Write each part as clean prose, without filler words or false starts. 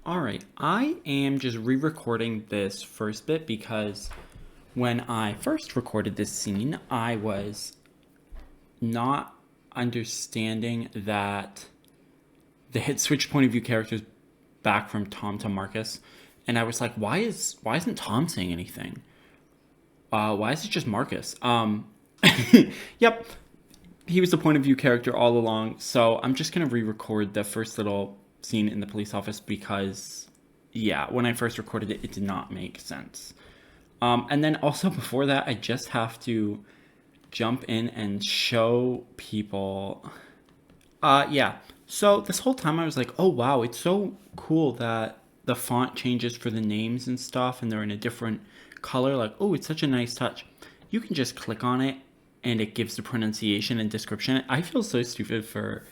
Alright, I am just re-recording this first bit because when I first recorded this scene, I was not understanding that they had switched point of view characters back from Tom to Marcus, and I was like, why isn't Tom saying anything? Why is it just Marcus? Yep, he was the point of view character all along. So I'm just gonna re-record the first little scene in the police office because, yeah, when I first recorded it, it did not make sense. And then also before that, I just have to jump in and show people. Yeah. So this whole time I was like, oh wow, it's so cool that the font changes for the names and stuff, and they're in a different color. Like, oh, it's such a nice touch. You can just click on it and it gives the pronunciation and description. I feel so stupid for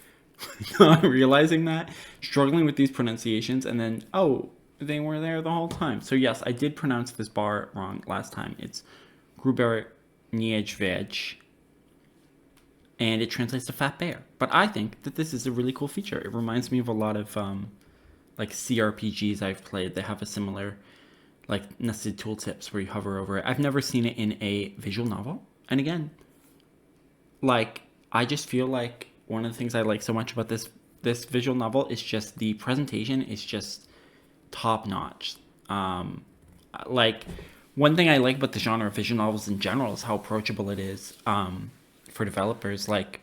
not realizing that, struggling with these pronunciations, and then, oh, they were there the whole time. So yes, I did pronounce this bar wrong last time. It's Gruber Niedźwiedź, and it translates to fat bear. But I think that this is a really cool feature. It reminds me of a lot of like CRPGs I've played. They have a similar like nested tooltips where you hover over it. I've never seen it in a visual novel. And again, like, I just feel like one of the things I like so much about this visual novel is just the presentation is just top notch. Like, one thing I like about the genre of visual novels in general is how approachable it is for developers. Like,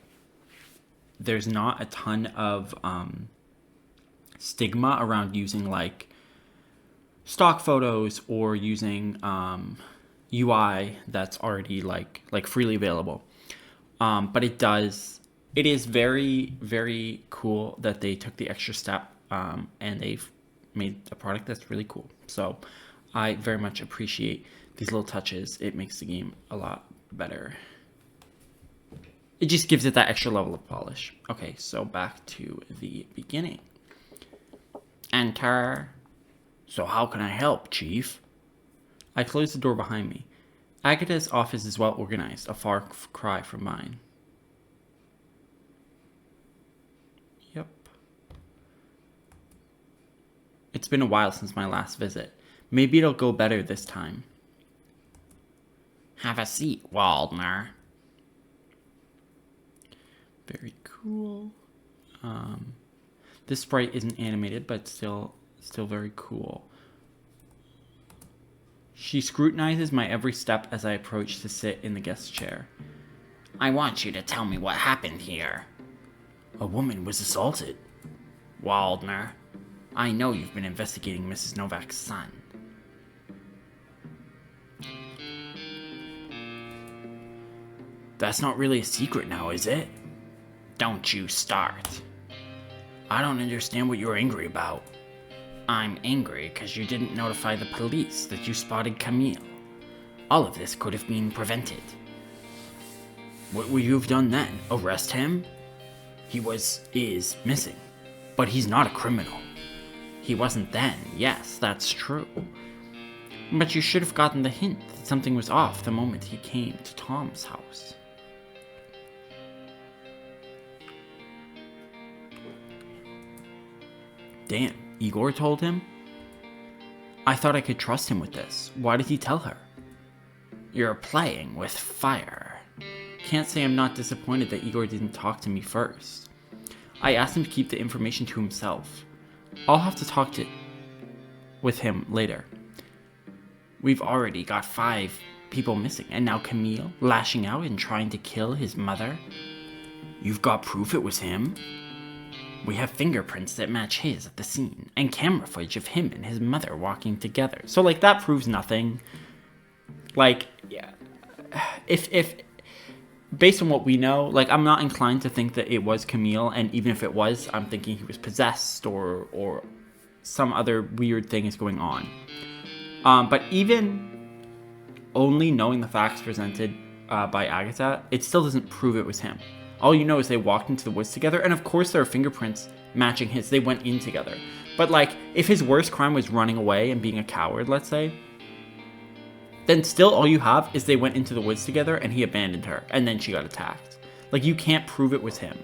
there's not a ton of stigma around using like stock photos or using UI that's already like freely available. But it is very, very cool that they took the extra step and they've made a product that's really cool. So I very much appreciate these little touches. It makes the game a lot better. It just gives it that extra level of polish. Okay, so back to the beginning. Enter. So how can I help, Chief? I closed the door behind me. Agatha's office is well organized, a far cry from mine. Yep. It's been a while since my last visit. Maybe it'll go better this time. Have a seat, Waldner. Very cool. This sprite isn't animated, but still very cool. She scrutinizes my every step as I approach to sit in the guest chair. I want you to tell me what happened here. A woman was assaulted. Waldner, I know you've been investigating Mrs. Novak's son. That's not really a secret now, is it? Don't you start. I don't understand what you're angry about. I'm angry because you didn't notify the police that you spotted Camille. All of this could have been prevented. What would you have done then? Arrest him? He is missing. But he's not a criminal. He wasn't then, yes, that's true. But you should have gotten the hint that something was off the moment he came to Tom's house. Damn, Igor told him? I thought I could trust him with this. Why did he tell her? You're playing with fire. Can't say I'm not disappointed that Igor didn't talk to me first. I asked him to keep the information to himself. I'll have to talk with him later. We've already got 5 people missing, and now Camille lashing out and trying to kill his mother. You've got proof it was him? We have fingerprints that match his at the scene, and camera footage of him and his mother walking together. So, like, that proves nothing. Like, yeah, if based on what we know, like, I'm not inclined to think that it was Camille, and even if it was, I'm thinking he was possessed or some other weird thing is going on. But even only knowing the facts presented by Agatha, it still doesn't prove it was him. All you know is they walked into the woods together, and of course there are fingerprints matching his. They went in together. But, like, if his worst crime was running away and being a coward, let's say, then still all you have is they went into the woods together and he abandoned her, and then she got attacked. Like, you can't prove it was him.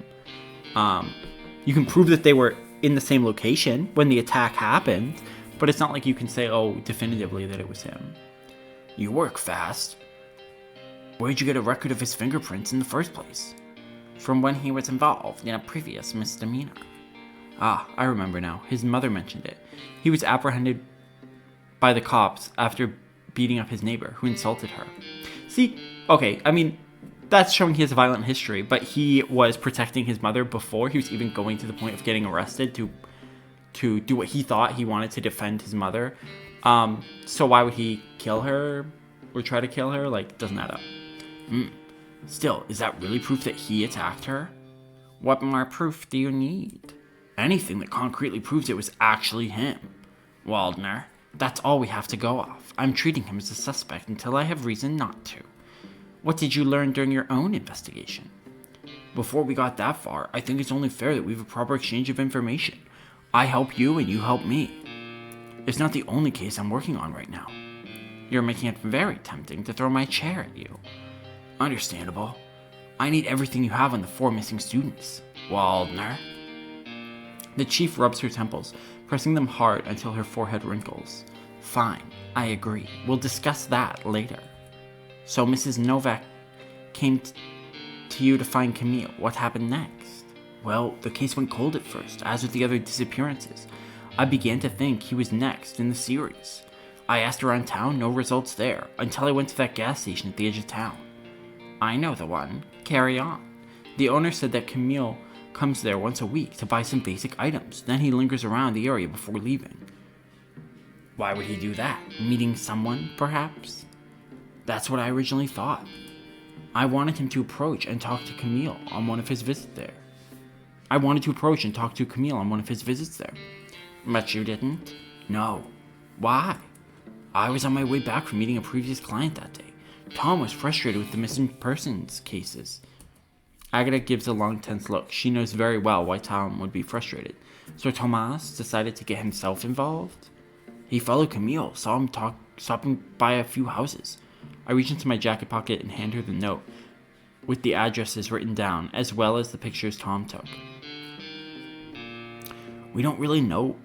You can prove that they were in the same location when the attack happened, but it's not like you can say, oh, definitively that it was him. You work fast. Where'd you get a record of his fingerprints in the first place? From when he was involved in a previous misdemeanor. Ah, I remember now. His mother mentioned it. He was apprehended by the cops after beating up his neighbor who insulted her. See, okay, I mean, that's showing he has a violent history, but he was protecting his mother before he was even going to the point of getting arrested to do what he thought he wanted to defend his mother. So why would he kill her or try to kill her? Like, doesn't add up. Still, is that really proof that he attacked her? What more proof do you need? Anything that concretely proves it was actually him. Waldner, that's all we have to go off. I'm treating him as a suspect until I have reason not to. What did you learn during your own investigation? Before we got that far, I think it's only fair that we have a proper exchange of information. I help you and you help me. It's not the only case I'm working on right now. You're making it very tempting to throw my chair at you. Understandable. I need everything you have on the 4 missing students. Waldner. The chief rubs her temples, pressing them hard until her forehead wrinkles. Fine, I agree. We'll discuss that later. So Mrs. Novak came to you to find Camille. What happened next? Well, the case went cold at first, as with the other disappearances. I began to think he was next in the series. I asked around town, no results there, until I went to that gas station at the edge of town. I know the one. Carry on. The owner said that Camille comes there once a week to buy some basic items. Then he lingers around the area before leaving. Why would he do that? Meeting someone, perhaps? That's what I originally thought. I wanted him to approach and talk to Camille on one of his visits there. But you didn't? No. Why? I was on my way back from meeting a previous client that day. Tom was frustrated with the missing persons cases. Agatha gives a long, tense look. She knows very well why Tom would be frustrated. So Thomas decided to get himself involved? He followed Camille, saw him stopping by a few houses. I reach into my jacket pocket and hand her the note, with the addresses written down, as well as the pictures Tom took. We don't really know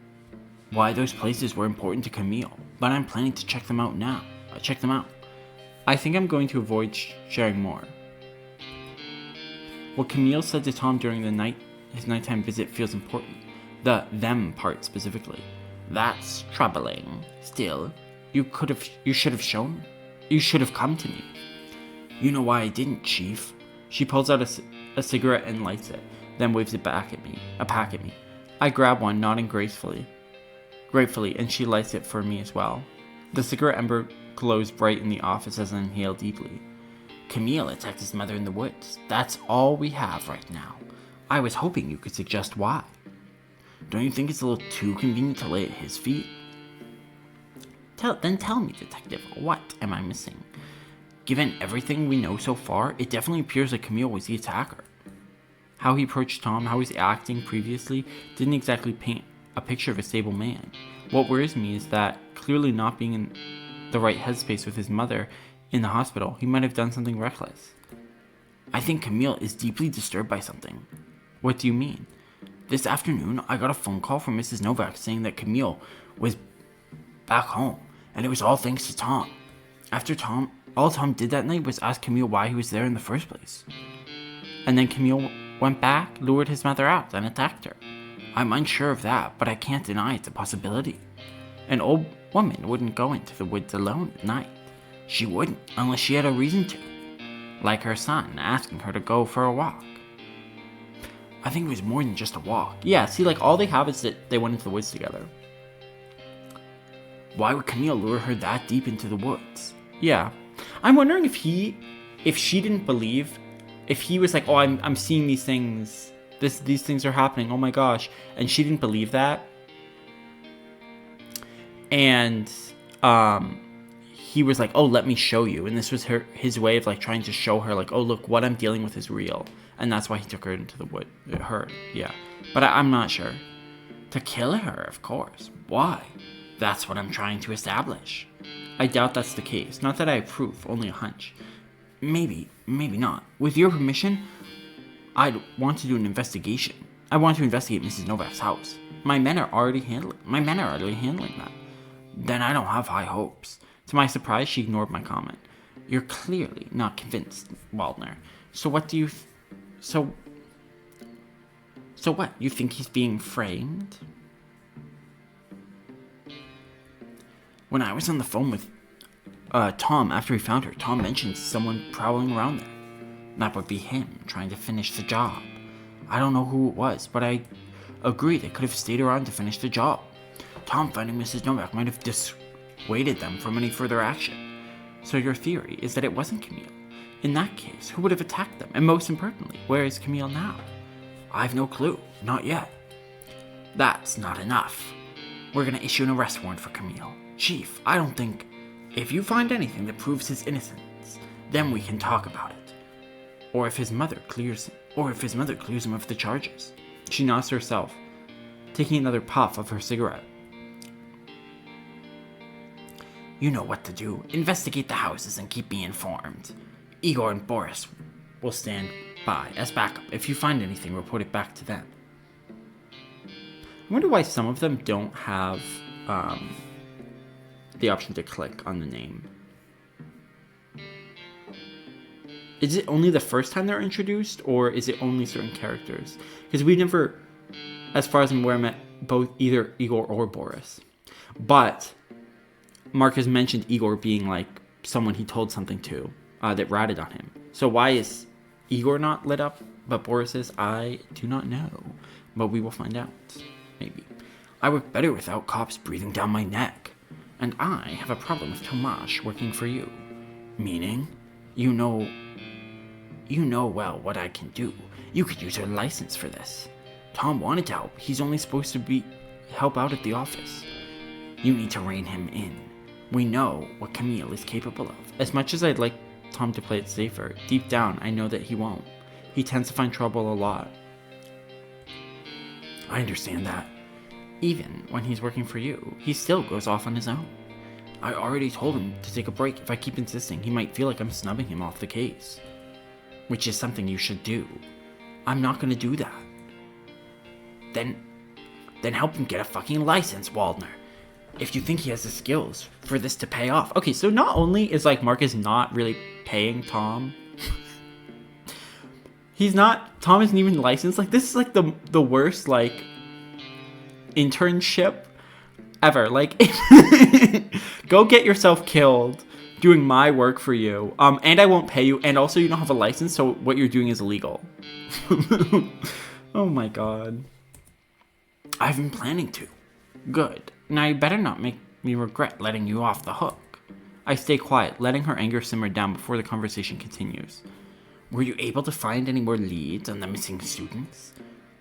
why those places were important to Camille, but I'm planning to check them out now. I think I'm going to avoid sharing more. What Camille said to Tom during his nighttime visit feels important. The them part specifically. That's troubling. Still, you should have come to me. You know why I didn't, Chief. She pulls out a cigarette and lights it, then waves it back at me, a pack at me. I grab one, nodding gratefully, and she lights it for me as well. The cigarette ember glows bright in the office as I inhale deeply. Camille attacked his mother in the woods. That's all we have right now. I was hoping you could suggest why. Don't you think it's a little too convenient to lay at his feet? Then tell me, Detective, what am I missing? Given everything we know so far, it definitely appears like Camille was the attacker. How he approached Tom, how he's acting previously, didn't exactly paint a picture of a stable man. What worries me is that, clearly not being in the right headspace with his mother in the hospital, he might have done something reckless. I think Camille is deeply disturbed by something. What do you mean? This afternoon, I got a phone call from Mrs. Novak saying that Camille was back home, and it was all thanks to Tom. All Tom did that night was ask Camille why he was there in the first place. And then Camille went back, lured his mother out, and attacked her. I'm unsure of that, but I can't deny it's a possibility. An old woman wouldn't go into the woods alone at night. She wouldn't, unless she had a reason to. Like her son asking her to go for a walk. I think it was more than just a walk. Yeah, see, like, all they have is that they went into the woods together. Why would Camille lure her that deep into the woods? Yeah. I'm wondering if she didn't believe, if he was like, oh, I'm seeing these things, these things are happening, oh my gosh, and she didn't believe that. And, he was like, oh, let me show you. And this was his way of, like, trying to show her, like, oh, look, what I'm dealing with is real. And that's why he took her into the wood. Yeah. But I'm not sure. To kill her, of course. Why? That's what I'm trying to establish. I doubt that's the case. Not that I approve, only a hunch. Maybe not. With your permission, I'd want to do an investigation. I want to investigate Mrs. Novak's house. My men are already handling that. Then I don't have high hopes. To my surprise, she ignored my comment. You're clearly not convinced, Waldner. So what? You think he's being framed? When I was on the phone with Tom after he found her, Tom mentioned someone prowling around there. That would be him, trying to finish the job. I don't know who it was, but I agree they could have stayed around to finish the job. Tom finding Mrs. Novak might have dissuaded them from any further action. So your theory is that it wasn't Camille. In that case, who would have attacked them? And most importantly, where is Camille now? I've no clue. Not yet. That's not enough. We're gonna issue an arrest warrant for Camille. Chief, I don't think... If you find anything that proves his innocence, then we can talk about it. Or if his mother clears him of the charges. She nods to herself, taking another puff of her cigarette. You know what to do. Investigate the houses and keep me informed. Igor and Boris will stand by as backup. If you find anything, report it back to them. I wonder why some of them don't have the option to click on the name. Is it only the first time they're introduced, or is it only certain characters? Because we never, as far as I'm aware, met both either Igor or Boris. But Mark has mentioned Igor being like someone he told something to that ratted on him. So why is Igor not lit up, but Boris is? I do not know, but we will find out. Maybe. I work better without cops breathing down my neck. And I have a problem with Tomasz working for you. Meaning, you know well what I can do. You could use your license for this. Tom wanted to help. He's only supposed to help out at the office. You need to rein him in. We know what Camille is capable of. As much as I'd like Tom to play it safer, deep down I know that he won't. He tends to find trouble a lot. I understand that. Even when he's working for you, he still goes off on his own. I already told him to take a break. If I keep insisting, he might feel like I'm snubbing him off the case. Which is something you should do. I'm not gonna do that. Then help him get a fucking license, Waldner. If you think he has the skills for this to pay off. Okay, so not only is like Mark is not really paying Tom. Tom isn't even licensed. Like this is like the worst like internship ever. Like go get yourself killed doing my work for you. And I won't pay you, and also you don't have a license, so what you're doing is illegal. Oh my god. I've been planning to. Good. Now you better not make me regret letting you off the hook. I stay quiet, letting her anger simmer down before the conversation continues. Were you able to find any more leads on the missing students?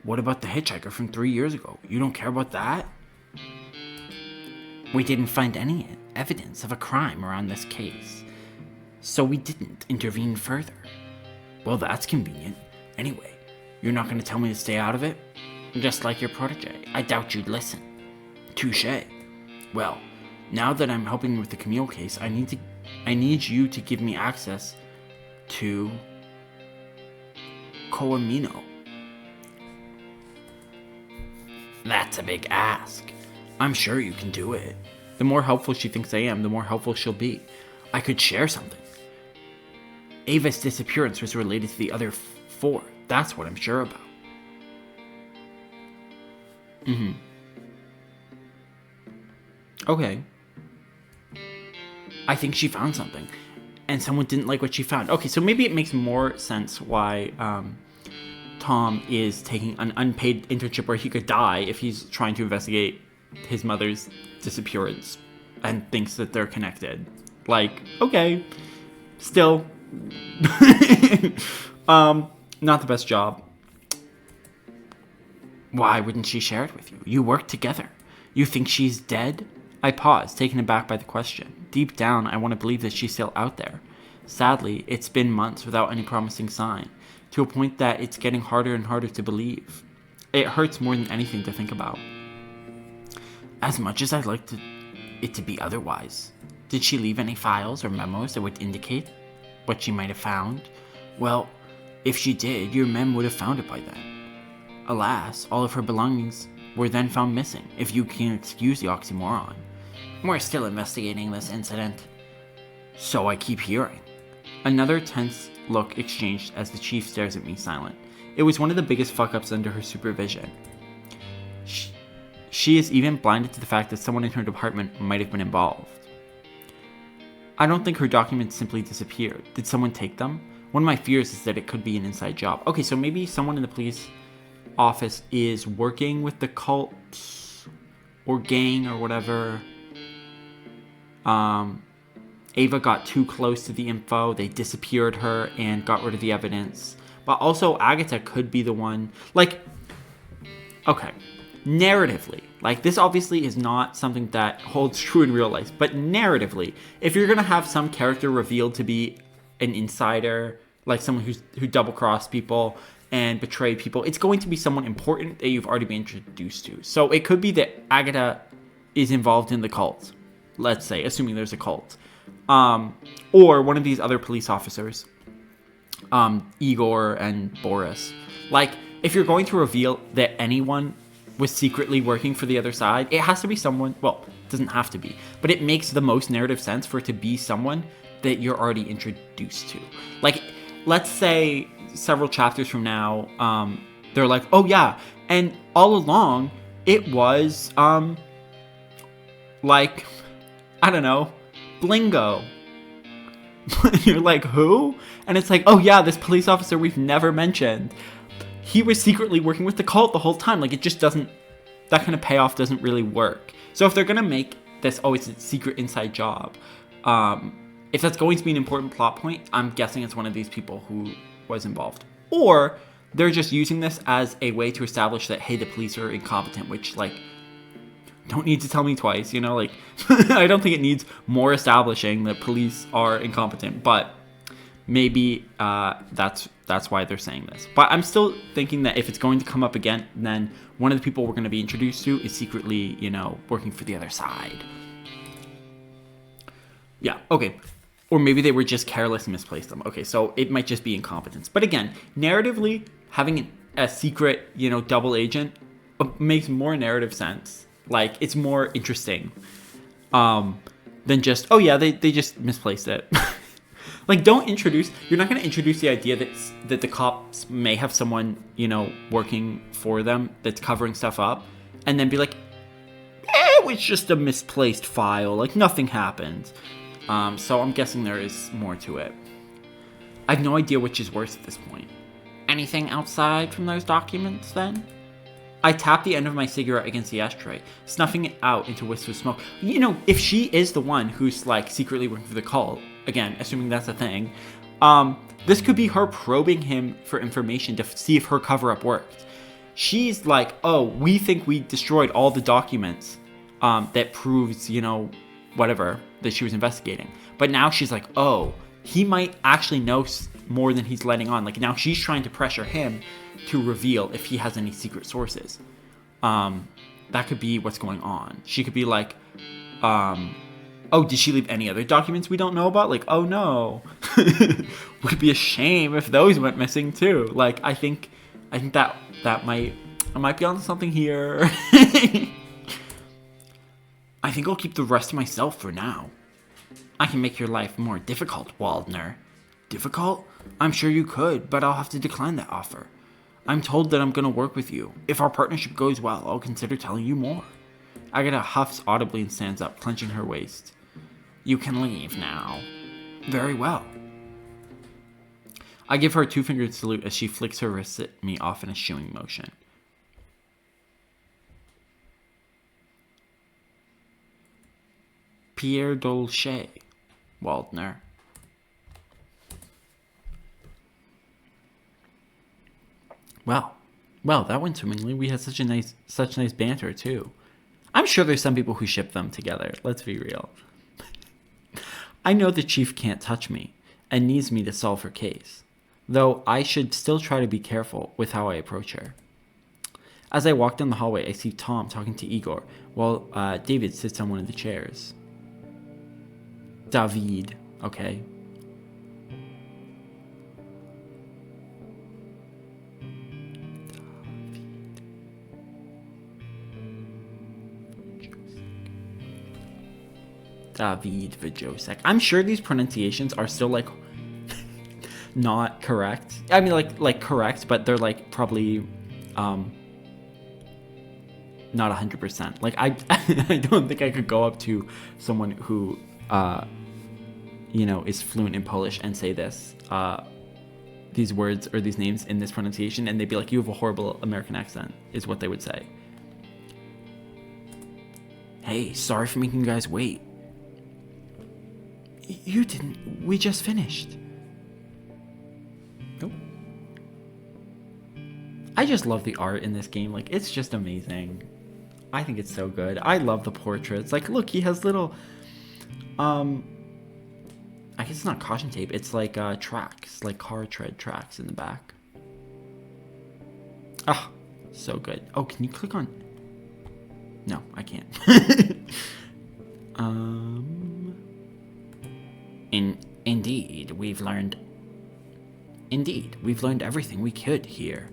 What about the hitchhiker from 3 years ago? You don't care about that? We didn't find any evidence of a crime around this case, so we didn't intervene further. Well, that's convenient. Anyway, you're not going to tell me to stay out of it? Just like your protege, I doubt you'd listen. Touché. Well, now that I'm helping with the Camille case, I need you to give me access to Coamino. That's a big ask. I'm sure you can do it. The more helpful she thinks I am, the more helpful she'll be. I could share something. Ava's disappearance was related to the other 4. That's what I'm sure about. Okay. I think she found something. And someone didn't like what she found. Okay, so maybe it makes more sense why Tom is taking an unpaid internship where he could die if he's trying to investigate his mother's disappearance and thinks that they're connected. Like, okay. Still. Not the best job. Why wouldn't she share it with you? You work together. You think she's dead? I pause, taken aback by the question. Deep down, I want to believe that she's still out there. Sadly, it's been months without any promising sign, to a point that it's getting harder and harder to believe. It hurts more than anything to think about. As much as I'd like it to be otherwise. Did she leave any files or memos that would indicate what she might have found? Well, if she did, your men would have found it by then. Alas, all of her belongings were then found missing, if you can excuse the oxymoron. We're still investigating this incident. So I keep hearing. Another tense look exchanged as the chief stares at me silent. It was one of the biggest fuck-ups under her supervision. She is even blinded to the fact that someone in her department might have been involved. I don't think her documents simply disappeared. Did someone take them? One of my fears is that it could be an inside job. Okay, so maybe someone in the police office is working with the cult or gang or whatever. Ava got too close to the info. They disappeared her and got rid of the evidence. But also Agatha could be the one. Like, okay, narratively, like this obviously is not something that holds true in real life. But narratively, if you're going to have some character revealed to be an insider, like someone who double-crossed people and betrayed people, it's going to be someone important that you've already been introduced to. So it could be that Agatha is involved in the cult, let's say, assuming there's a cult. Or one of these other police officers, Igor and Boris. Like, if you're going to reveal that anyone was secretly working for the other side, it has to be someone, well, it doesn't have to be, but it makes the most narrative sense for it to be someone that you're already introduced to. Like, let's say several chapters from now, they're like, oh yeah, and all along, it was, like, I don't know, Blingo. You're like, who? And it's like, oh yeah, this police officer we've never mentioned. He was secretly working with the cult the whole time. Like, it just doesn't, that kind of payoff doesn't really work. So if they're going to make this, oh, it's a secret inside job, if that's going to be an important plot point, I'm guessing it's one of these people who was involved. Or they're just using this as a way to establish that, hey, the police are incompetent, which, like, don't need to tell me twice, you know, like, I don't think it needs more establishing that police are incompetent, but maybe that's why they're saying this. But I'm still thinking that if it's going to come up again, then one of the people we're going to be introduced to is secretly, you know, working for the other side. Yeah, okay. Or maybe they were just careless and misplaced them. Okay, so it might just be incompetence. But again, narratively, having a secret, you know, double agent makes more narrative sense. Like, it's more interesting than just, oh yeah, they just misplaced it. Like, you're not going to introduce the idea that the cops may have someone, you know, working for them that's covering stuff up, and then be like, it was just a misplaced file, like nothing happened. So I'm guessing there is more to it. I have no idea which is worse at this point. Anything outside from those documents, then? I tap the end of my cigarette against the ashtray, snuffing it out into wisps of smoke. You know, if she is the one who's, like, secretly working for the cult, again, assuming that's a thing, this could be her probing him for information to see if her cover-up worked. She's like, oh, we think we destroyed all the documents that proves, you know, whatever, that she was investigating. But now she's like, oh, he might actually know more than he's letting on. Like, now she's trying to pressure him to reveal if he has any secret sources. That could be what's going on. She could be like, oh, did she leave any other documents we don't know about? Like, oh no. Would be a shame if those went missing too. Like, I think that I might be onto something here. I think I'll keep the rest to myself for now. I can make your life more difficult, Waldner. Difficult? I'm sure you could, but I'll have to decline that offer. I'm told that I'm going to work with you. If our partnership goes well, I'll consider telling you more. Agatha huffs audibly and stands up, clenching her waist. You can leave now. Very well. I give her a two-fingered salute as she flicks her wrist at me off in a shooing motion. Pierre Dolce, Waldner. Well, that went swimmingly. We had such nice banter too. I'm sure there's some people who ship them together. Let's be real. I know the chief can't touch me and needs me to solve her case, though I should still try to be careful with how I approach her. As I walk down the hallway, I see Tom talking to Igor while David sits on one of the chairs. David, okay. David Vajosek. I'm sure these pronunciations are still like not correct. I mean, like correct, but they're like probably not 100%. Like I don't think I could go up to someone who is fluent in Polish and say these words or these names in this pronunciation, and they'd be like, you have a horrible American accent, is what they would say. Hey, sorry for making you guys wait. You didn't. We just finished. Nope. I just love the art in this game. Like, it's just amazing. I think it's so good. I love the portraits. Like, look, he has little, I guess it's not caution tape. It's like tracks, like car tread tracks in the back. Ah, so good. Oh, can you click on? No, I can't. Indeed, we've learned everything we could here.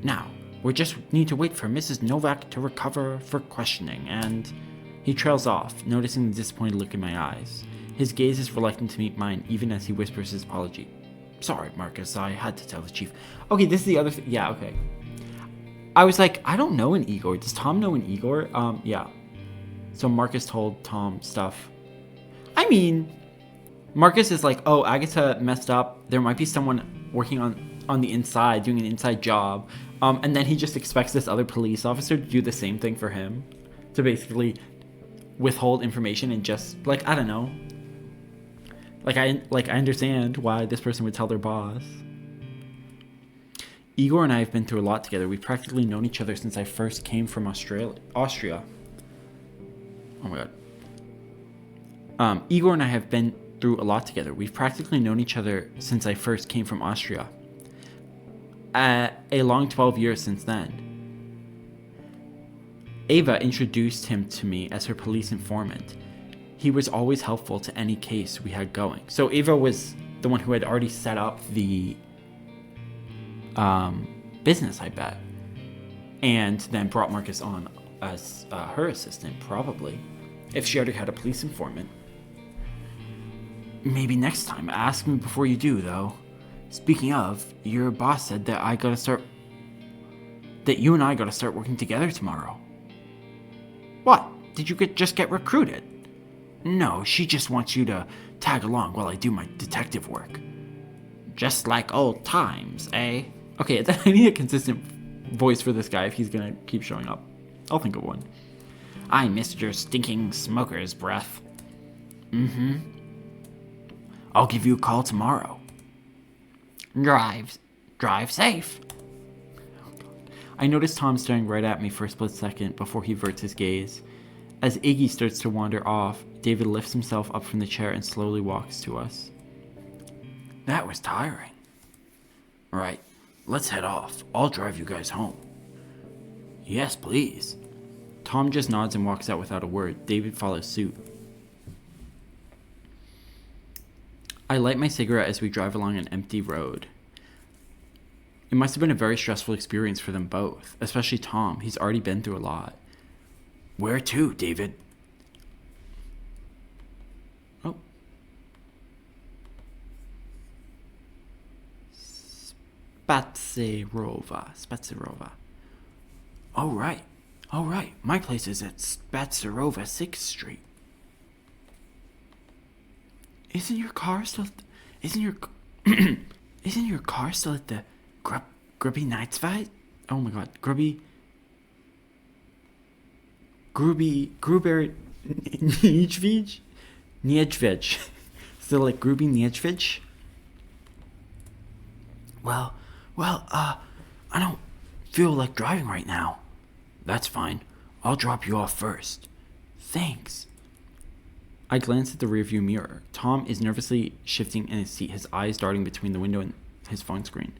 Now, we just need to wait for Mrs. Novak to recover for questioning, and he trails off, noticing the disappointed look in my eyes. His gaze is reluctant to meet mine, even as he whispers his apology. Sorry, Marcus, I had to tell the chief. Okay, this is the other thing. Yeah, okay. I was like, I don't know an Igor. Does Tom know an Igor? Yeah. So Marcus told Tom stuff. I mean, Marcus is like, oh, Agatha messed up. There might be someone working on the inside, doing an inside job. And then he just expects this other police officer to do the same thing for him. To basically withhold information and just, like, I don't know. Like, I understand why this person would tell their boss. Igor and I have been through a lot together. We've practically known each other since I first came from Austria. Oh my god. Igor and I have been through a lot together. We've practically known each other since I first came from Austria. A long 12 years since then. Ava introduced him to me as her police informant. He was always helpful to any case we had going. So Ava was the one who had already set up the business, I bet, and then brought Marcus on as her assistant, probably, if she already had a police informant. Maybe next time. Ask me before you do, though. Speaking of, your boss said that you and I gotta start working together tomorrow. What? Did you just get recruited? No, she just wants you to tag along while I do my detective work. Just like old times, eh? Okay, I need a consistent voice for this guy if he's gonna keep showing up. I'll think of one. I missed your stinking smoker's breath. Mm-hmm. I'll give you a call tomorrow. Drive safe. Oh, God. I notice Tom staring right at me for a split second before he averts his gaze. As Iggy starts to wander off, David lifts himself up from the chair and slowly walks to us. That was tiring. Right, let's head off. I'll drive you guys home. Yes, please. Tom just nods and walks out without a word. David follows suit. I light my cigarette as we drive along an empty road. It must have been a very stressful experience for them both, especially Tom. He's already been through a lot. Where to, David? Oh. Spatserova. Oh, right. My place is at Spatserova 6th Street. Isn't your car still at the Grubby Nightsfight? Oh my god, Gruber Niedźwiedź. Still at Gruby Niedźwiedź? Well, I don't feel like driving right now. That's fine. I'll drop you off first. Thanks. I glance at the rearview mirror. Tom is nervously shifting in his seat, his eyes darting between the window and his phone screen.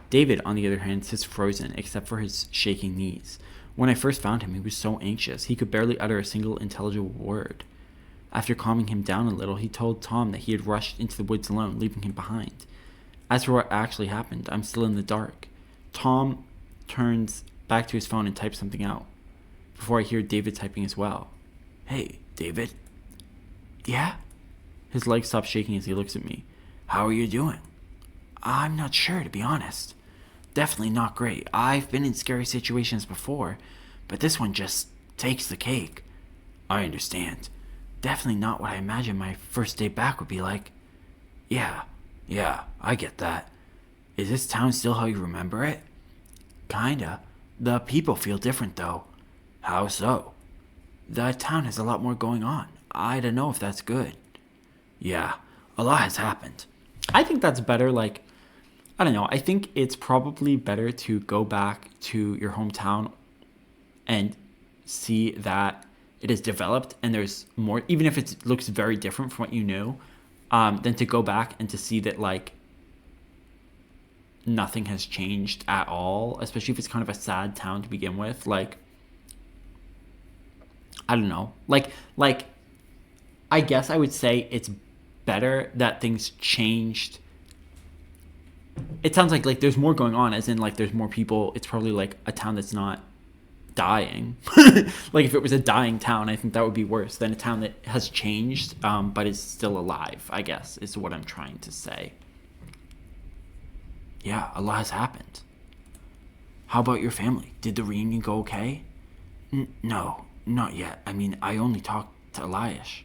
David, on the other hand, sits frozen, except for his shaking knees. When I first found him, he was so anxious, he could barely utter a single intelligible word. After calming him down a little, he told Tom that he had rushed into the woods alone, leaving him behind. As for what actually happened, I'm still in the dark. Tom turns back to his phone and types something out, before I hear David typing as well. Hey, David. Yeah? His legs stop shaking as he looks at me. How are you doing? I'm not sure, to be honest. Definitely not great. I've been in scary situations before, but this one just takes the cake. I understand. Definitely not what I imagined my first day back would be like. Yeah, I get that. Is this town still how you remember it? Kinda. The people feel different, though. How so? The town has a lot more going on. I don't know if that's good. Yeah, a lot has happened. I think that's better. Like, I don't know. I think it's probably better to go back to your hometown and see that it is developed and there's more, even if it looks very different from what you knew, than to go back and to see that, like, nothing has changed at all, especially if it's kind of a sad town to begin with. Like, I don't know. Like I guess I would say it's better that things changed. It sounds like there's more going on, as in like there's more people. It's probably like a town that's not dying. Like if it was a dying town, I think that would be worse than a town that has changed, but is still alive, I guess, is what I'm trying to say. Yeah, a lot has happened. How about your family? Did the reunion go okay? No, not yet. I mean, I only talked to Eliash.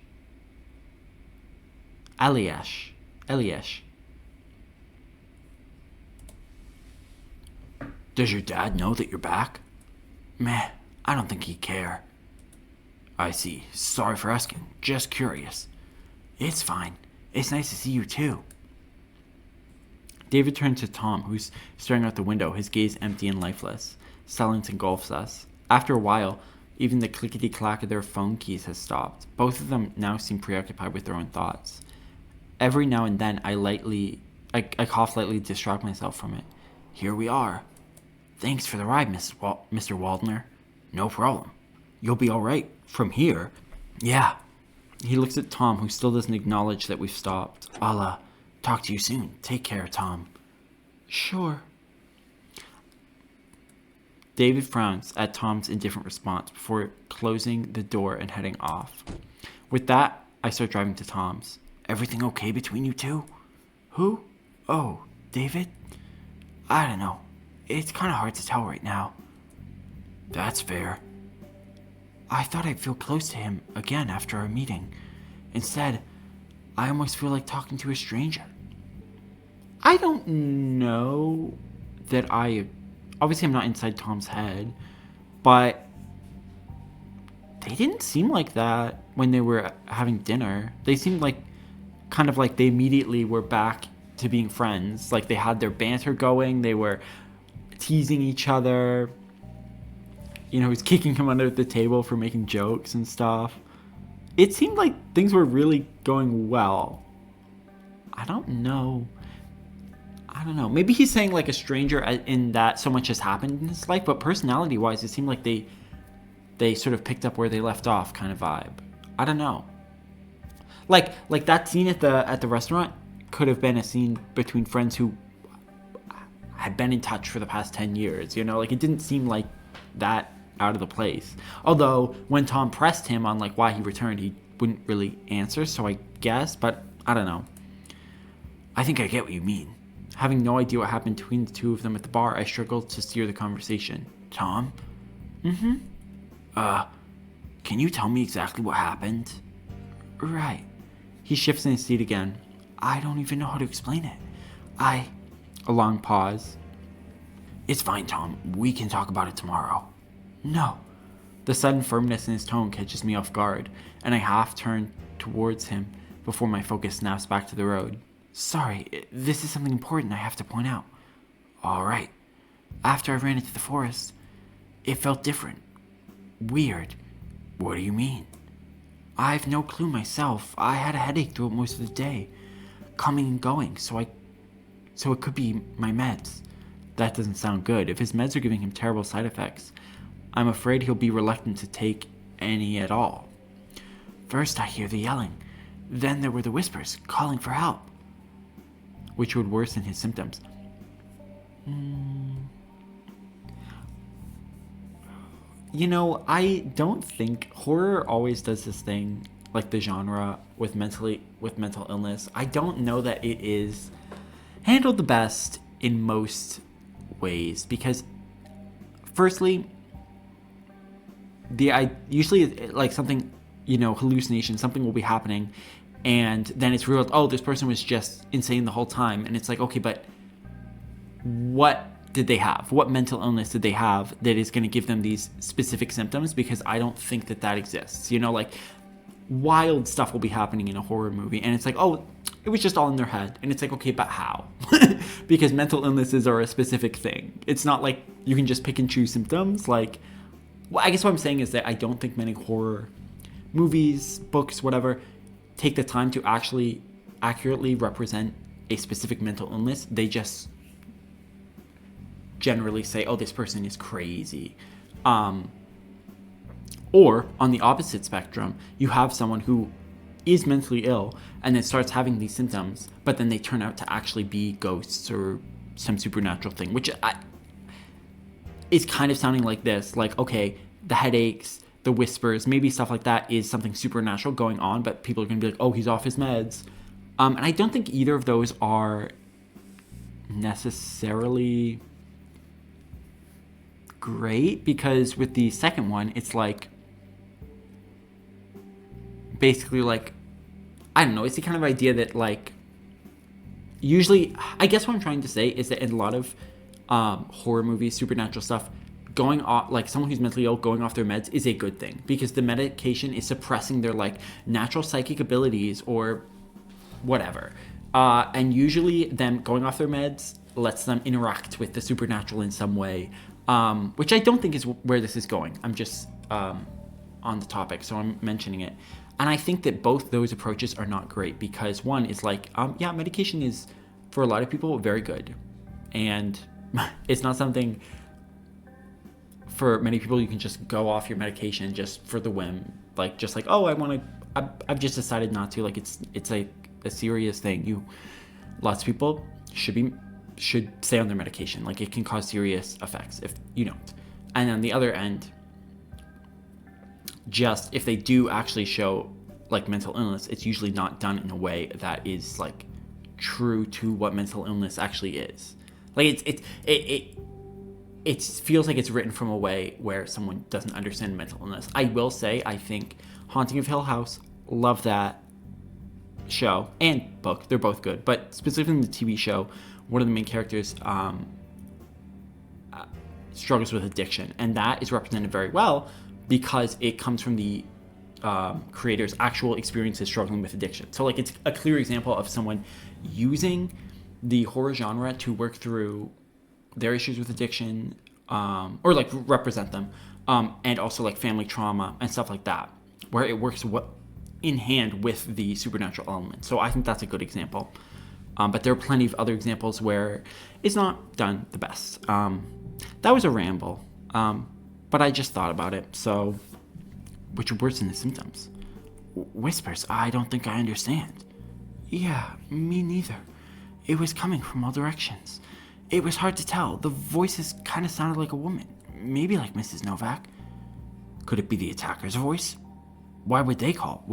Eliash. Does your dad know that you're back? Meh, I don't think he'd care. I see. Sorry for asking. Just curious. It's fine. It's nice to see you too. David turned to Tom, who's staring out the window, his gaze empty and lifeless. Silence engulfs us. After a while, even the clickety-clack of their phone keys has stopped. Both of them now seem preoccupied with their own thoughts. Every now and then, I cough lightly to distract myself from it. Here we are. Thanks for the ride, Mr. Waldner. No problem. You'll be all right from here. Yeah. He looks at Tom, who still doesn't acknowledge that we've stopped. I'll, talk to you soon. Take care, Tom. Sure. David frowns at Tom's indifferent response before closing the door and heading off. With that, I start driving to Tom's. Everything okay between you two? Who? Oh, David? I don't know. It's kind of hard to tell right now. That's fair. I thought I'd feel close to him again after our meeting. Instead, I almost feel like talking to a stranger. I don't know that obviously I'm not inside Tom's head, but they didn't seem like that when they were having dinner. They seemed like kind of like they immediately were back to being friends. Like they had their banter going, they were teasing each other. You know, he's kicking him under the table for making jokes and stuff. It seemed like things were really going well. I don't know. Maybe he's saying like a stranger in that so much has happened in his life, but personality-wise, it seemed like they sort of picked up where they left off kind of vibe. I don't know. Like that scene at the restaurant could have been a scene between friends who had been in touch for the past 10 years, you know? Like it didn't seem like that out of the place. Although when Tom pressed him on like why he returned, he wouldn't really answer, so I guess, but I don't know. I think I get what you mean. Having no idea what happened between the two of them at the bar, I struggled to steer the conversation. Tom? Mm-hmm. Can you tell me exactly what happened? Right. He shifts in his seat again. I don't even know how to explain it. A long pause. It's fine, Tom. We can talk about it tomorrow. No. The sudden firmness in his tone catches me off guard, and I half turn towards him before my focus snaps back to the road. Sorry, this is something important I have to point out. All right. After I ran into the forest, it felt different. Weird. What do you mean? I've no clue myself. I had a headache throughout most of the day, coming and going, so it could be my meds. That doesn't sound good. If his meds are giving him terrible side effects, I'm afraid he'll be reluctant to take any at all. First I hear the yelling. Then there were the whispers, calling for help, which would worsen his symptoms. You know, I don't think horror always does this thing like the genre with mental illness, I don't know that it is handled the best in most ways, because firstly, I usually, like, something, hallucination, something will be happening, and then it's revealed, oh, this person was just insane the whole time, and it's like, okay, but what did they have? What mental illness did they have that is going to give them these specific symptoms? Because I don't think that exists. Like, wild stuff will be happening in a horror movie, and it's like, oh, it was just all in their head. And it's like, okay, but how? Because mental illnesses are a specific thing. It's not like you can just pick and choose symptoms. Like, well, I guess what I'm saying is that I don't think many horror movies, books, whatever, take the time to actually accurately represent a specific mental illness. They just generally say, oh, this person is crazy. Or on the opposite spectrum, you have someone who is mentally ill and then starts having these symptoms, but then they turn out to actually be ghosts or some supernatural thing, which is kind of sounding like this. Like, okay, the headaches, the whispers, maybe stuff like that is something supernatural going on, but people are going to be like, oh, he's off his meds. And I don't think either of those are necessarily great, because with the second one, it's like, basically, like, I don't know, it's the kind of idea that, like, usually, I guess what I'm trying to say is that in a lot of horror movies, supernatural stuff, going off, like, someone who's mentally ill going off their meds is a good thing, because the medication is suppressing their, like, natural psychic abilities or whatever. And usually them going off their meds lets them interact with the supernatural in some way, which I don't think is where this is going. I'm just on the topic, so I'm mentioning it. And I think that both those approaches are not great, because one is like, medication is, for a lot of people, very good. And it's not something, for many people, you can just go off your medication just for the whim. Like, just like, oh, I've just decided not to. Like, it's a serious thing. Lots of people should stay on their medication. Like, it can cause serious effects if you don't. And on the other end, just if they do actually show, like, mental illness, it's usually not done in a way that is, like, true to what mental illness actually is. Like, it feels like it's written from a way where someone doesn't understand mental illness. I will say, I think Haunting of Hill House, love that show and book. They're both good, but specifically in the TV show, one of the main characters struggles with addiction, and that is represented very well because it comes from the creator's actual experiences struggling with addiction. So, like, it's a clear example of someone using the horror genre to work through their issues with addiction, or, like, represent them, and also, like, family trauma and stuff like that, where it works in hand with the supernatural element. So I think that's a good example. But there are plenty of other examples where it's not done the best. That was a ramble, but I just thought about it. So, which worsen the symptoms? Whispers, I don't think I understand. Yeah, me neither. It was coming from all directions. It was hard to tell. The voices kind of sounded like a woman, maybe like Mrs. Novak. Could it be the attacker's voice? Why would they call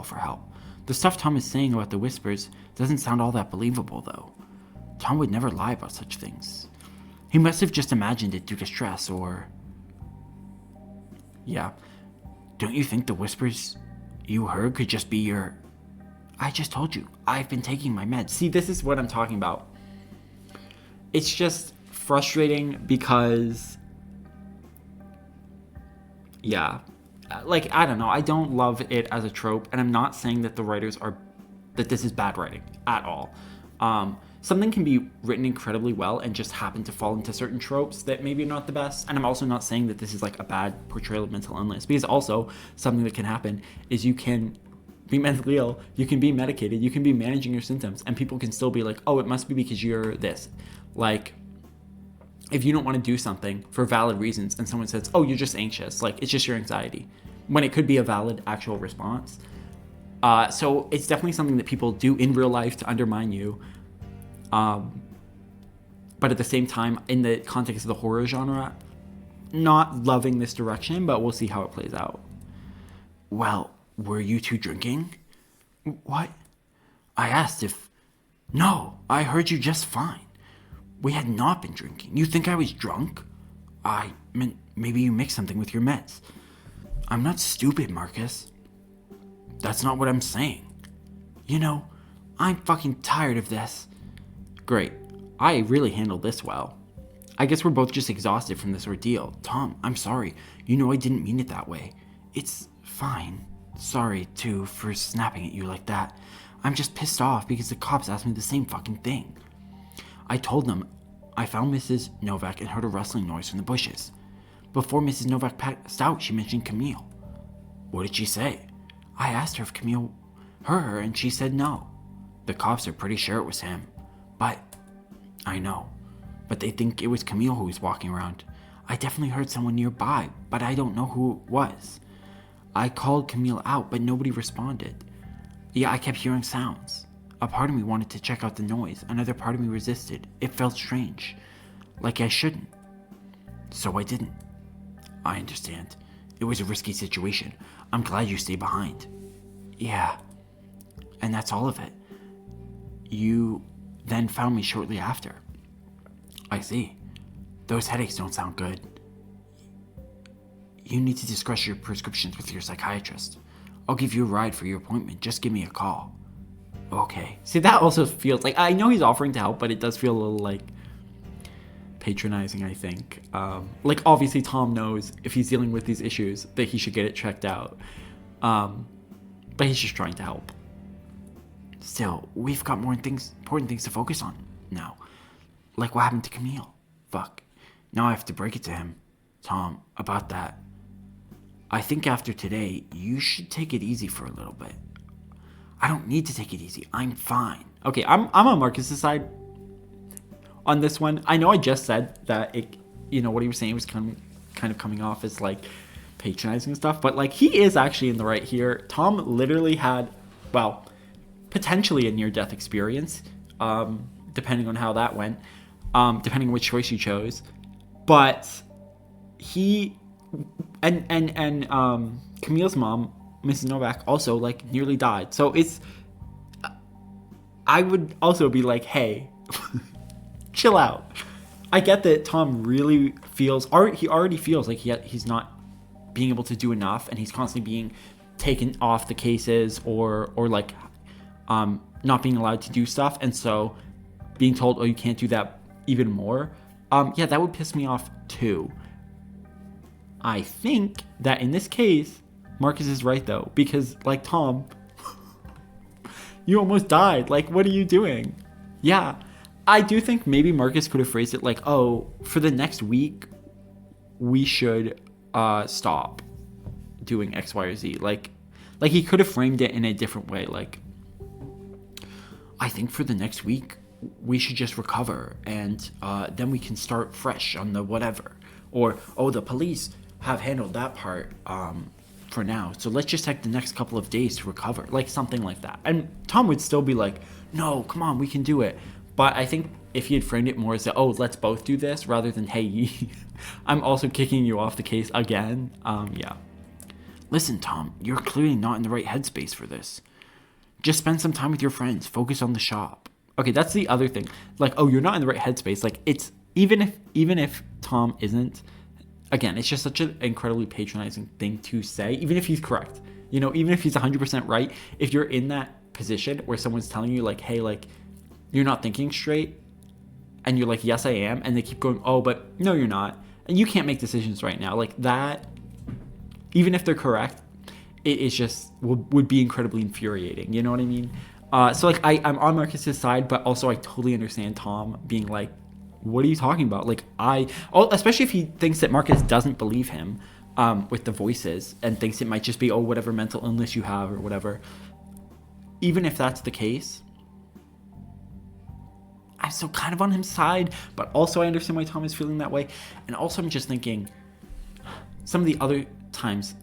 for help? The stuff Tom is saying about the whispers doesn't sound all that believable, though. Tom would never lie about such things. He must have just imagined it due to stress, or... Yeah. Don't you think the whispers you heard could just be your... I just told you, I've been taking my meds. See, this is what I'm talking about. It's just frustrating because... Yeah. Like, I don't know. I don't love it as a trope, and I'm not saying that that this is bad writing at all. Something can be written incredibly well and just happen to fall into certain tropes that maybe are not the best. And I'm also not saying that this is, like, a bad portrayal of mental illness, because also something that can happen is you can be mentally ill, you can be medicated, you can be managing your symptoms, and people can still be like, oh, it must be because you're this. Like, if you don't want to do something for valid reasons and someone says, oh, you're just anxious, like, it's just your anxiety, when it could be a valid actual response. So it's definitely something that people do in real life to undermine you. But at the same time, in the context of the horror genre, not loving this direction, but we'll see how it plays out. Well, Were you two drinking? What? I asked if... No, I heard you just fine. We had not been drinking. You think I was drunk? I meant maybe you mixed something with your meds. I'm not stupid, Marcus. That's not what I'm saying. You know, I'm fucking tired of this. Great. I really handled this well. I guess we're both just exhausted from this ordeal. Tom, I'm sorry. You know I didn't mean it that way. It's fine. Sorry, too, for snapping at you like that. I'm just pissed off because the cops asked me the same fucking thing. I told them I found Mrs. Novak and heard a rustling noise from the bushes. Before Mrs. Novak passed out, she mentioned Camille. What did she say? I asked her if Camille heard her, and she said no. The cops are pretty sure it was him. But, I know. But they think it was Camille who was walking around. I definitely heard someone nearby, but I don't know who it was. I called Camille out, but nobody responded. Yeah, I kept hearing sounds. A part of me wanted to check out the noise. Another part of me resisted. It felt strange. Like I shouldn't. So I didn't. I understand. It was a risky situation. I'm glad you stayed behind. Yeah. And that's all of it. You then found me shortly after. I see. Those headaches don't sound good. You need to discuss your prescriptions with your psychiatrist. I'll give you a ride for your appointment. Just give me a call. Okay. See, that also feels like, I know he's offering to help, but it does feel a little like patronizing, I think. Like, obviously Tom knows if he's dealing with these issues that he should get it checked out. But he's just trying to help. Still, we've got more important things to focus on now. Like what happened to Camille. Fuck. Now I have to break it to him. Tom, about that. I think after today, you should take it easy for a little bit. I don't need to take it easy. I'm fine. Okay, I'm on Marcus's side on this one. I know I just said that it, you know, what he was saying was kind of coming off as like patronizing and stuff, but like he is actually in the right here. Tom literally had, well, potentially a near-death experience, depending on how that went, depending on which choice you chose. But he and Camille's mom, Mrs. Novak, also like nearly died. So it's, I would also be like, hey, chill out. I get that Tom really feels, he already feels like he's not being able to do enough, and he's constantly being taken off the cases or like not being allowed to do stuff, and so being told, oh, you can't do that even more. Yeah, that would piss me off too. I think that in this case, Marcus is right though, because like Tom, you almost died. Like, what are you doing? Yeah, I do think maybe Marcus could have phrased it like, oh, for the next week, we should stop doing X, Y, or Z. Like he could have framed it in a different way. Like, I think for the next week, we should just recover, and then we can start fresh on the whatever. Or, oh, the police have handled that part for now, so let's just take the next couple of days to recover. Like, something like that. And Tom would still be like, no, come on, we can do it. But I think if he had framed it more as, oh, let's both do this, rather than, hey, I'm also kicking you off the case again. Yeah. Listen, Tom, you're clearly not in the right headspace for this. Just spend some time with your friends. Focus on the shop. Okay, that's the other thing. Like, oh, you're not in the right headspace. Like, it's even if Tom isn't, again, it's just such an incredibly patronizing thing to say, even if he's correct. You know, even if he's 100% right, if you're in that position where someone's telling you, like, hey, like, you're not thinking straight, and you're like, yes, I am, and they keep going, oh, but no, you're not, and you can't make decisions right now. Like, that, even if they're correct, it is just, would be incredibly infuriating. You know what I mean? So, like, I'm on Marcus's side, but also I totally understand Tom being like, what are you talking about? Like, especially if he thinks that Marcus doesn't believe him with the voices and thinks it might just be, oh, whatever mental illness you have or whatever. Even if that's the case, I'm still kind of on his side, but also I understand why Tom is feeling that way. And also I'm just thinking, some of the other times,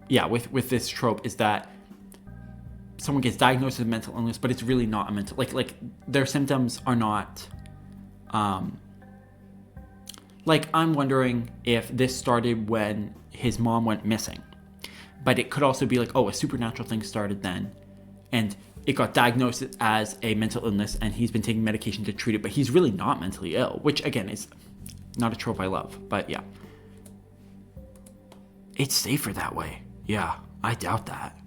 yeah, with this trope is that someone gets diagnosed with mental illness, but it's really not a mental, like their symptoms are not, like, I'm wondering if this started when his mom went missing. but it could also be like, oh, a supernatural thing started then, and it got diagnosed as a mental illness, and he's been taking medication to treat it, but he's really not mentally ill, which again is not a trope I love, but yeah. It's safer that way. Yeah, I doubt that.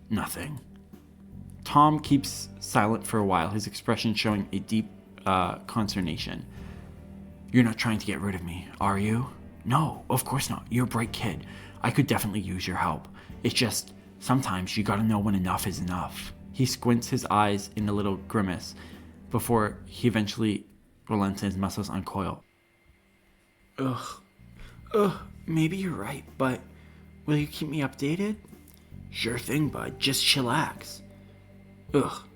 Nothing. Tom keeps silent for a while, his expression showing a deep consternation. You're not trying to get rid of me, are you? No, of course not. You're a bright kid. I could definitely use your help. It's just, sometimes you gotta know when enough is enough. He squints his eyes in a little grimace before he eventually relents and his muscles uncoil. Maybe you're right, but will you keep me updated? Sure thing, bud. Just chillax.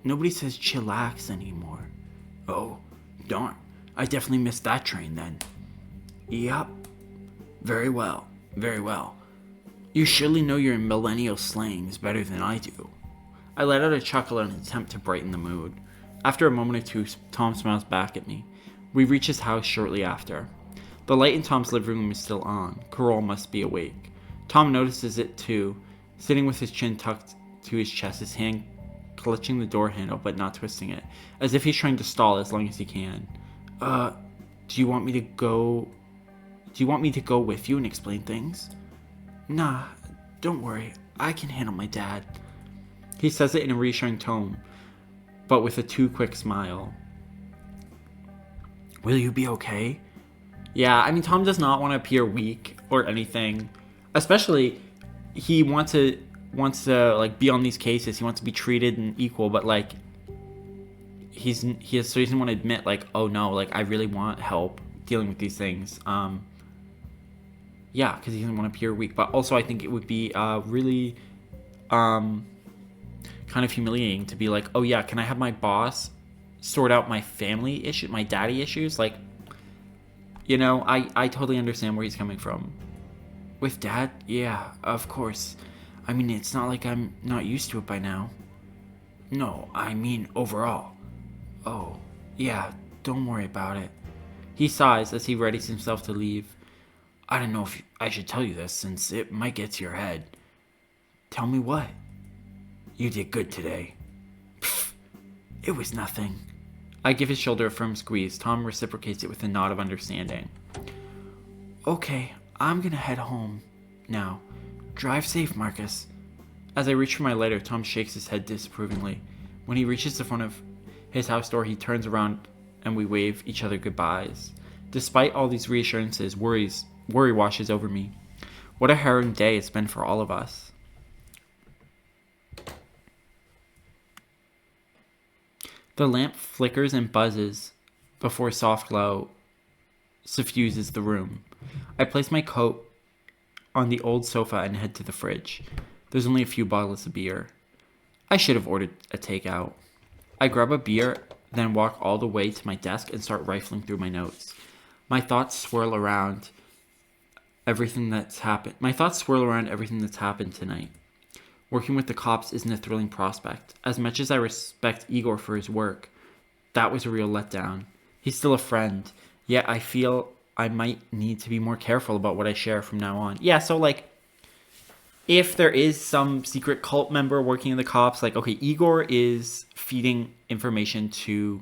Nobody says chillax anymore. Oh, darn. I definitely missed that train then. Yup. Very well. Very well. You surely know your millennial slangs better than I do. I let out a chuckle in an attempt to brighten the mood. After a moment or two, Tom smiles back at me. We reach his house shortly after. The light in Tom's living room is still on. Carol must be awake. Tom notices it too, sitting with his chin tucked to his chest, his hand clutching the door handle but not twisting it, as if he's trying to stall as long as he can. Do you want me to go with you and explain things? Nah, don't worry. I can handle my dad. He says it in a reassuring tone, but with a too quick smile. Will you be okay? Yeah, I mean, Tom does not want to appear weak or anything. Especially, he wants to like be on these cases. He wants to be treated and equal, but like he doesn't want to admit like, oh no, like I really want help dealing with these things. Yeah, because he doesn't want to appear weak. But also, I think it would be really kind of humiliating to be like, oh yeah, can I have my boss sort out my family issue, my daddy issues? Like, you know, I totally understand where he's coming from. With dad? Yeah, of course. I mean, it's not like I'm not used to it by now. No, I mean overall. Oh, yeah, don't worry about it. He sighs as he readies himself to leave. I don't know if I should tell you this since it might get to your head. Tell me what? You did good today. Pfft, it was nothing. I give his shoulder a firm squeeze. Tom reciprocates it with a nod of understanding. Okay, I'm gonna head home now. Drive safe, Marcus. As I reach for my lighter, Tom shakes his head disapprovingly. When he reaches the front of his house door, he turns around and we wave each other goodbyes. Despite all these reassurances, worry washes over me. What a harrowing day it's been for all of us. The lamp flickers and buzzes before soft glow suffuses the room. I place my coat on the old sofa and head to the fridge. There's only a few bottles of beer. I should have ordered a takeout. I grab a beer, then walk all the way to my desk and start rifling through my notes. My thoughts swirl around everything that's happened tonight. Working with the cops isn't a thrilling prospect. As much as I respect Igor for his work, that was a real letdown. He's still a friend, yet I feel I might need to be more careful about what I share from now on. Yeah, so like, if there is some secret cult member working in the cops, like, okay, Igor is feeding information to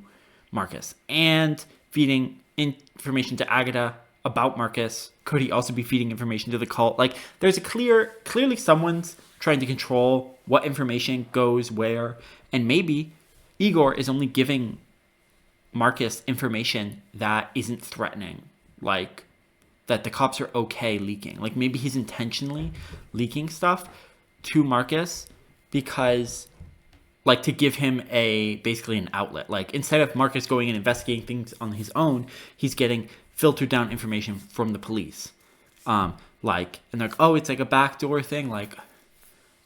Marcus and feeding information to Agatha about Marcus. Could he also be feeding information to the cult? Like, there's clearly someone's trying to control what information goes where, and maybe Igor is only giving Marcus information that isn't threatening, like that the cops are okay leaking. Like, maybe he's intentionally leaking stuff to Marcus because, like, to give him basically an outlet. Like, instead of Marcus going and investigating things on his own, he's getting filtered down information from the police. And they're like, oh, it's like a backdoor thing. Like,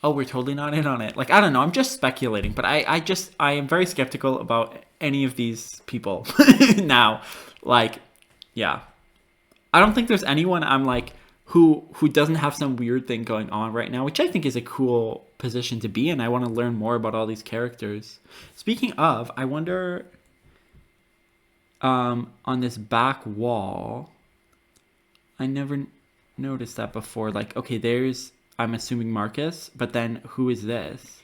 oh, we're totally not in on it. Like, I don't know. I'm just speculating, but I am very skeptical about any of these people now. Like, yeah. I don't think there's anyone I'm like who doesn't have some weird thing going on right now, which I think is a cool position to be in. I want to learn more about all these characters. Speaking of, I wonder on this back wall, I never noticed that before. Like, okay, there's I'm assuming Marcus, but then who is this?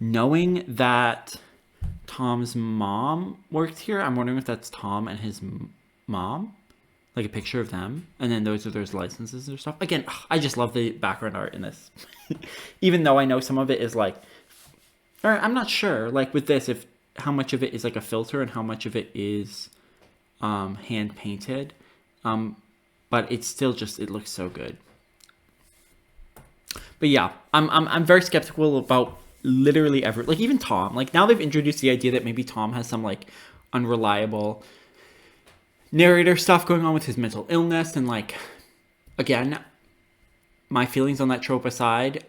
Knowing that Tom's mom worked here, I'm wondering if that's Tom and his mom, like a picture of them, and then those are their licenses or stuff. Again, I just love the background art in this, even though I know some of it is like, or I'm not sure, like with this, if how much of it is like a filter and how much of it is hand painted, but it's still just, it looks so good. But yeah, I'm very skeptical about literally ever, like even Tom. Like now they've introduced the idea that maybe Tom has some like unreliable narrator stuff going on with his mental illness, and like again, my feelings on that trope aside,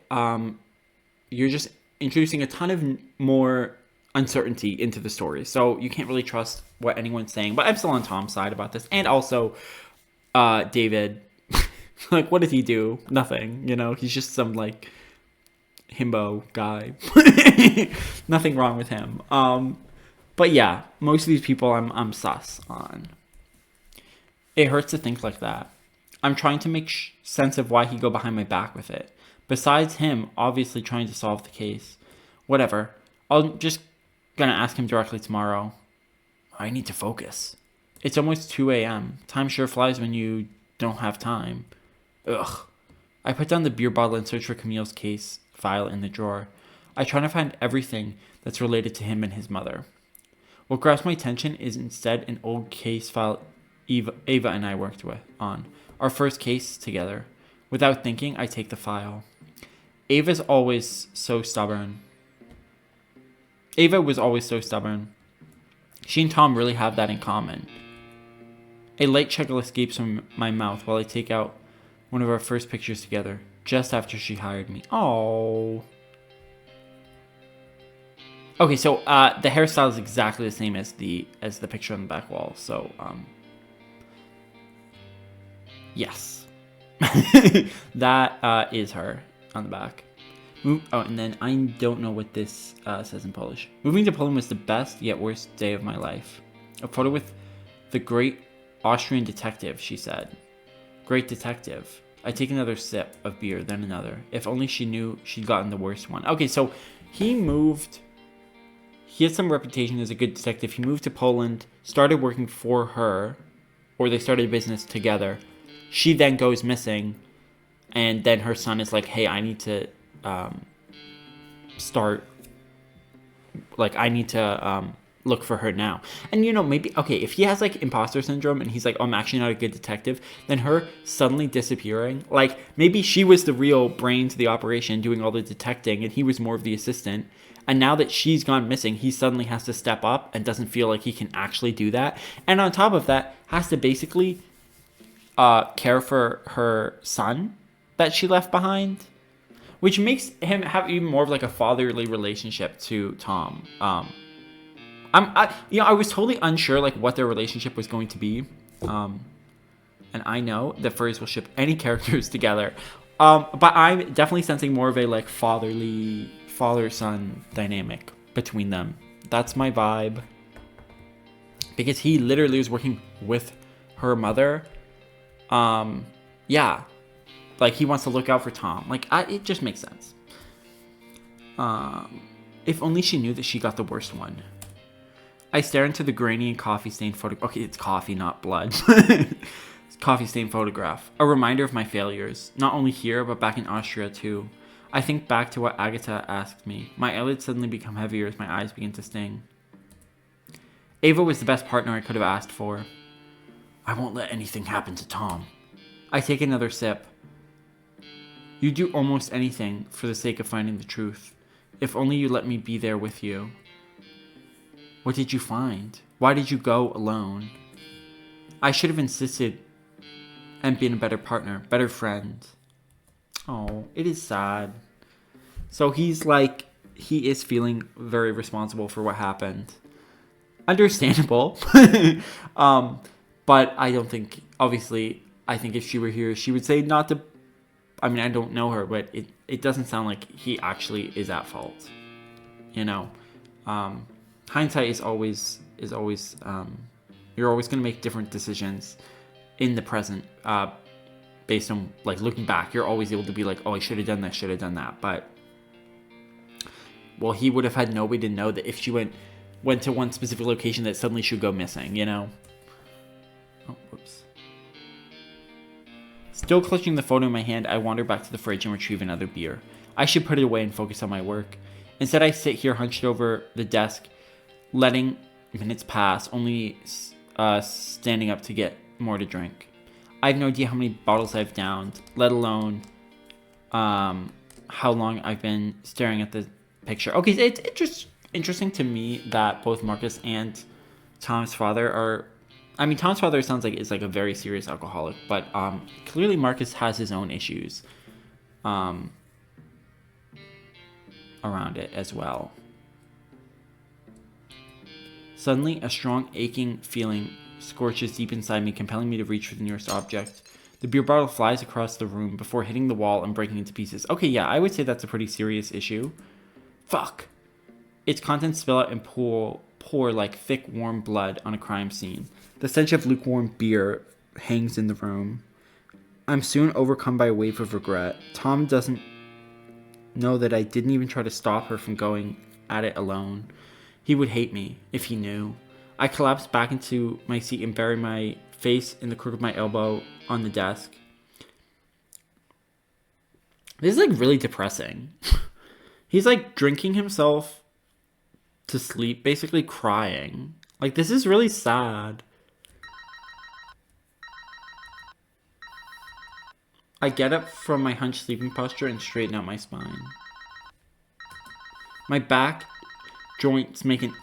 you're just introducing a ton of more uncertainty into the story, so you can't really trust what anyone's saying. But I'm still on Tom's side about this, and also David. Like, what did he do? Nothing, you know? He's just some, like, himbo guy. Nothing wrong with him. But yeah, most of these people I'm sus on. It hurts to think like that. I'm trying to make sense of why he'd go behind my back with it. Besides him, obviously trying to solve the case. Whatever. I'm just gonna ask him directly tomorrow. I need to focus. It's almost 2 a.m. Time sure flies when you don't have time. Ugh. I put down the beer bottle and search for Camille's case file in the drawer. I try to find everything that's related to him and his mother. What grabs my attention is instead an old case file Ava and I worked on. Our first case together. Without thinking, I take the file. Ava was always so stubborn. She and Tom really have that in common. A light chuckle escapes from my mouth while I take out one of our first pictures together, just after she hired me. Oh. Okay, so the hairstyle is exactly the same as the picture on the back wall. So yes, that is her on the back. Oh, and then I don't know what this says in Polish. Moving to Poland was the best yet worst day of my life. A photo with the great Austrian detective, she said. Great detective. I take another sip of beer, then another. If only she knew she'd gotten the worst one. Okay, so he moved. He had some reputation as a good detective. He moved to Poland, started working for her, or they started a business together. She then goes missing, and then her son is like, hey, I need to look for her now. And you know, maybe, okay, if he has like imposter syndrome and he's like, oh, I'm actually not a good detective, then her suddenly disappearing, like maybe she was the real brain to the operation doing all the detecting and he was more of the assistant, and now that she's gone missing, he suddenly has to step up and doesn't feel like he can actually do that, and on top of that has to basically care for her son that she left behind, which makes him have even more of like a fatherly relationship to Tom. I was totally unsure like what their relationship was going to be, and I know the furries will ship any characters together, but I'm definitely sensing more of a like father-son dynamic between them. That's my vibe, because he literally was working with her mother. Yeah, like he wants to look out for Tom. Like it just makes sense. If only she knew that she got the worst one. I stare into the grainy and coffee-stained photo. Okay, it's coffee, not blood. It's coffee-stained photograph. A reminder of my failures. Not only here, but back in Austria, too. I think back to what Agatha asked me. My eyelids suddenly become heavier as my eyes begin to sting. Ava was the best partner I could have asked for. I won't let anything happen to Tom. I take another sip. You do almost anything for the sake of finding the truth. If only you let me be there with you. What did you find? Why did you go alone? I should have insisted and been a better partner, better friend. Oh, it is sad. So he's like, he is feeling very responsible for what happened. Understandable. But I don't think, obviously, I think if she were here, she would say not to, I mean, I don't know her, but it doesn't sound like he actually is at fault. You know? Hindsight is always you're always going to make different decisions in the present based on, like, looking back, you're always able to be like, oh, I should have done this, should have done that. But, well, he would have had no way to know that if she went to one specific location that suddenly she would go missing, you know? Oh, whoops. Still clutching the photo in my hand, I wander back to the fridge and retrieve another beer. I should put it away and focus on my work. Instead, I sit here hunched over the desk, letting minutes pass, only standing up to get more to drink. I have no idea how many bottles I've downed, let alone how long I've been staring at the picture. Okay, so it's interesting to me that both Marcus and Tom's father are... I mean, Tom's father sounds like is like a very serious alcoholic, but clearly Marcus has his own issues around it as well. Suddenly, a strong aching feeling scorches deep inside me, compelling me to reach for the nearest object. The beer bottle flies across the room before hitting the wall and breaking into pieces. Okay, yeah, I would say that's a pretty serious issue. Fuck. Its contents spill out and pour like thick, warm blood on a crime scene. The stench of lukewarm beer hangs in the room. I'm soon overcome by a wave of regret. Tom doesn't know that I didn't even try to stop her from going at it alone. He would hate me if he knew. I collapse back into my seat and bury my face in the crook of my elbow on the desk. This is like really depressing. He's like drinking himself to sleep, basically crying. Like, this is really sad. I get up from my hunched sleeping posture and straighten out my spine. My back joints make an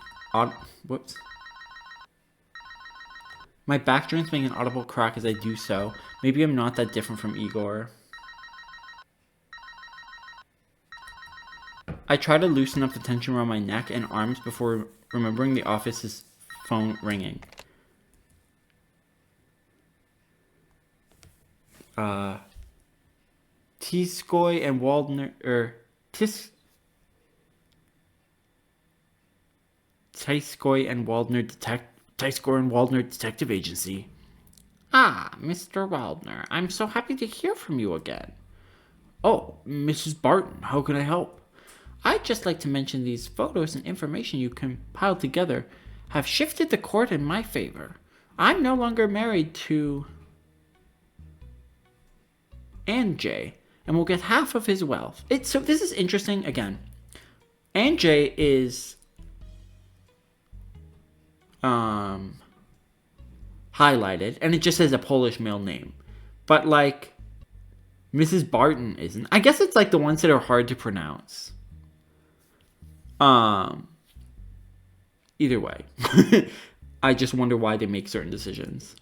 My back joints make an audible crack as I do so. Maybe I'm not that different from Igor. I try to loosen up the tension around my neck and arms before remembering the office's phone ringing. Tskoy and Waldner, Tskoy and Waldner Detective Agency. Ah, Mr. Waldner, I'm so happy to hear from you again. Oh, Mrs. Barton, how can I help? I'd just like to mention these photos and information you compiled together have shifted the court in my favor. I'm no longer married to Anjay, and will get half of his wealth. So this is interesting again. Anjay is highlighted, and it just says a Polish male name. But like Mrs. Barton isn't. I guess it's like the ones that are hard to pronounce. Either way. I just wonder why they make certain decisions.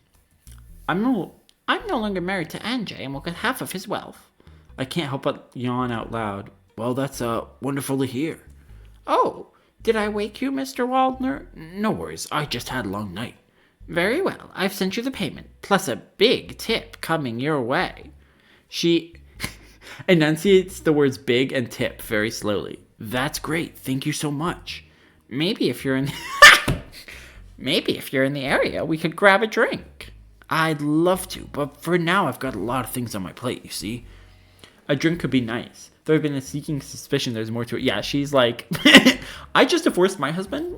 I'm no longer married to Anjay and will get half of his wealth. I can't help but yawn out loud. Well, that's wonderful to hear. Oh, did I wake you, Mr. Waldner? No worries, I just had a long night. Very well, I've sent you the payment, plus a big tip coming your way. She enunciates the words big and tip very slowly. That's great, thank you so much. Maybe if you're in the area, we could grab a drink. I'd love to, but for now I've got a lot of things on my plate, you see. A drink could be nice. There have been a sneaking suspicion there's more to it. Yeah, she's like, I just divorced my husband.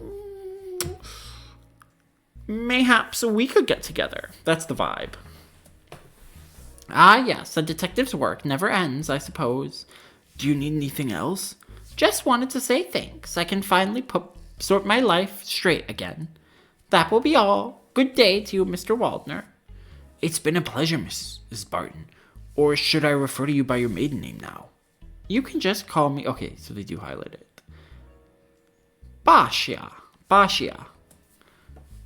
Mayhaps we could get together. That's the vibe. Ah, yes, a detective's work never ends, I suppose. Do you need anything else? Just wanted to say thanks. I can finally sort my life straight again. That will be all. Good day to you, Mr. Waldner. It's been a pleasure, Mrs. Barton. Or should I refer to you by your maiden name now? You can just call me... Okay, so they do highlight it. Bashia.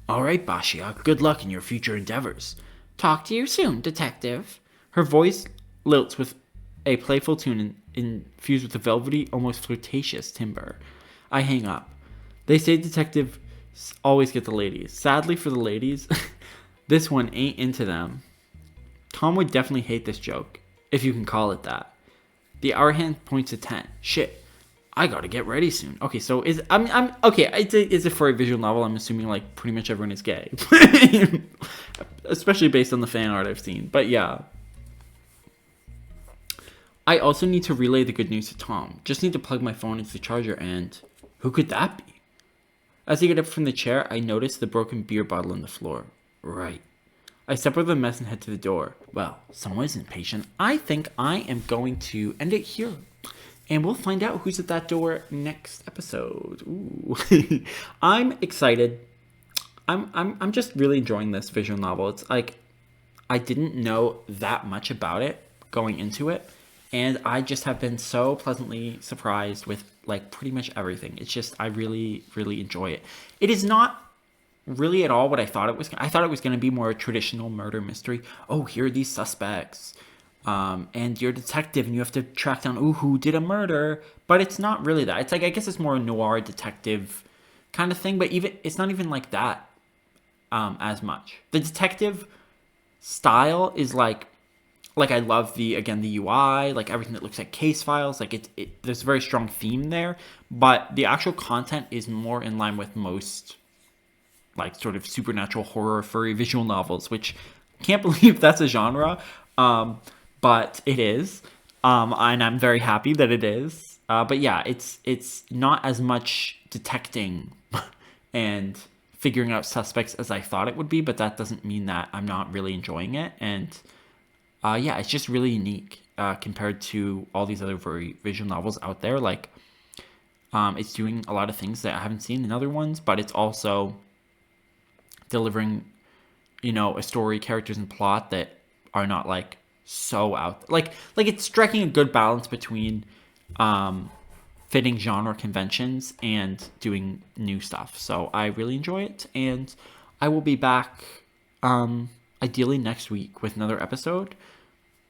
All right, Bashia. Good luck in your future endeavors. Talk to you soon, detective. Her voice lilts with a playful tune infused with a velvety, almost flirtatious timbre. I hang up. They say detectives always get the ladies. Sadly for the ladies, this one ain't into them. Tom would definitely hate this joke, if you can call it that. The hour hand points to 10. Shit, I gotta get ready soon. Okay, so is it for a visual novel? I'm assuming like pretty much everyone is gay, especially based on the fan art I've seen. But yeah, I also need to relay the good news to Tom. Just need to plug my phone into the charger, and who could that be? As I get up from the chair, I notice the broken beer bottle on the floor. Right. I step over the mess and head to the door. Well, someone is impatient. I think I am going to end it here. And we'll find out who's at that door next episode. Ooh. I'm excited. I'm just really enjoying this visual novel. It's like I didn't know that much about it going into it, and I just have been so pleasantly surprised with like pretty much everything. It's just I really really enjoy it. It is not really at all what I thought it was. I thought it was going to be more a traditional murder mystery. Oh, here are these suspects. And you're a detective and you have to track down who did a murder, but it's not really that. It's like I guess it's more a noir detective kind of thing, but even it's not even like that as much. The detective style is like I love the UI, like everything that looks like case files, like it there's a very strong theme there, but the actual content is more in line with most like sort of supernatural horror furry visual novels, which can't believe that's a genre. But it is. And I'm very happy that it is. But yeah, it's not as much detecting and figuring out suspects as I thought it would be, but that doesn't mean that I'm not really enjoying it. And yeah, it's just really unique compared to all these other very visual novels out there. Like, it's doing a lot of things that I haven't seen in other ones, but it's also delivering, a story, characters, and plot that are not like so out. Like it's striking a good balance between fitting genre conventions and doing new stuff. So I really enjoy it, and I will be back ideally next week with another episode.